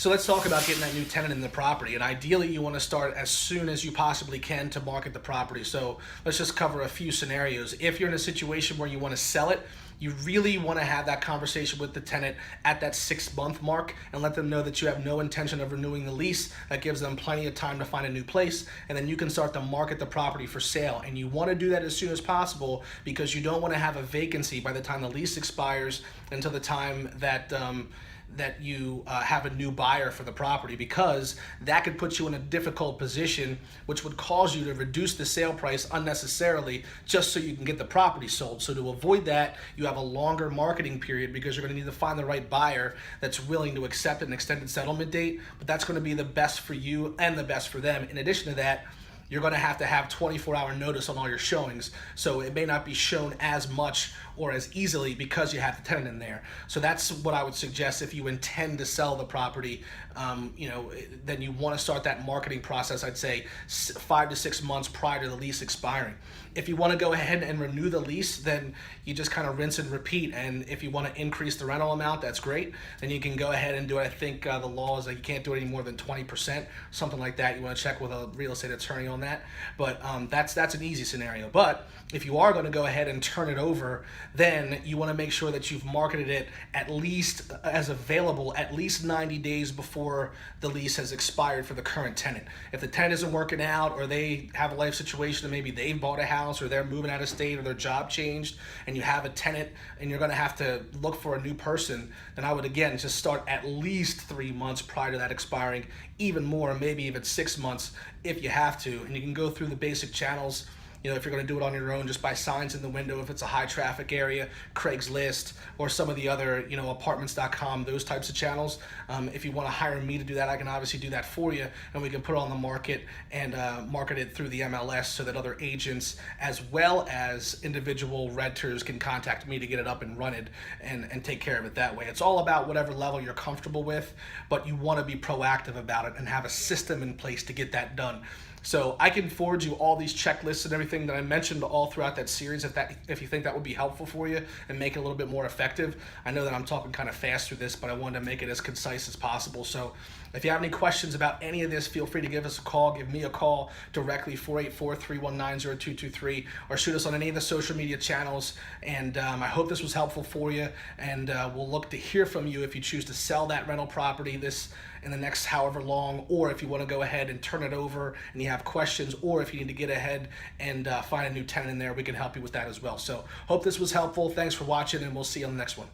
So let's talk about getting that new tenant in the property. And ideally, you want to start as soon as you possibly can to market the property. So let's just cover a few scenarios. If you're in a situation where you want to sell it, you really want to have that conversation with the tenant at that 6-month mark and let them know that you have no intention of renewing the lease. That gives them plenty of time to find a new place, and then you can start to market the property for sale. And you want to do that as soon as possible because you don't want to have a vacancy by the time the lease expires until the time that you have a new buyer for the property, because that could put you in a difficult position, which would cause you to reduce the sale price unnecessarily just so you can get the property sold. So to avoid that, you have a longer marketing period because you're going to need to find the right buyer that's willing to accept an extended settlement date, but that's going to be the best for you and the best for them. In addition to that, you're going to have 24-hour notice on all your showings, so it may not be shown as much or as easily because you have the tenant in there. So that's what I would suggest if you intend to sell the property. Then you want to start that marketing process, I'd say 5 to 6 months prior to the lease expiring. If you want to go ahead and renew the lease, then you just kind of rinse and repeat. And if you want to increase the rental amount, that's great. Then you can go ahead and do it. I think the law is that you can't do it any more than 20%, something like that. You want to check with a real estate attorney on that. But that's an easy scenario. But if you are going to go ahead and turn it over, then you want to make sure that you've marketed it at least as available at least 90 days before the lease has expired for the current tenant. If the tenant isn't working out, or they have a life situation and maybe they've bought a house or they're moving out of state or their job changed and you have a tenant and you're going to have to look for a new person, then I would again just start at least 3 months prior to that expiring, even more, maybe even 6 months if you have to. And you can go through the basic channels. If you're going to do it on your own, just by signs in the window, if it's a high traffic area, Craigslist, or some of the other, apartments.com, those types of channels. If you want to hire me to do that, I can obviously do that for you, and we can put it on the market and market it through the MLS so that other agents as well as individual renters can contact me to get it up and running and take care of it that way. It's all about whatever level you're comfortable with, but you want to be proactive about it and have a system in place to get that done. So I can forward you all these checklists and everything that I mentioned all throughout that series if you think that would be helpful for you and make it a little bit more effective. I know that I'm talking kind of fast through this, but I wanted to make it as concise as possible. So if you have any questions about any of this, feel free to give us a call. Give me a call directly, 484-319-0223, or shoot us on any of the social media channels. And I hope this was helpful for you, and we'll look to hear from you if you choose to sell that rental property in the next however long, or if you want to go ahead and turn it over and you have questions, or if you need to get ahead and find a new tenant in there, we can help you with that as well. So hope this was helpful. Thanks for watching, and we'll see you on the next one.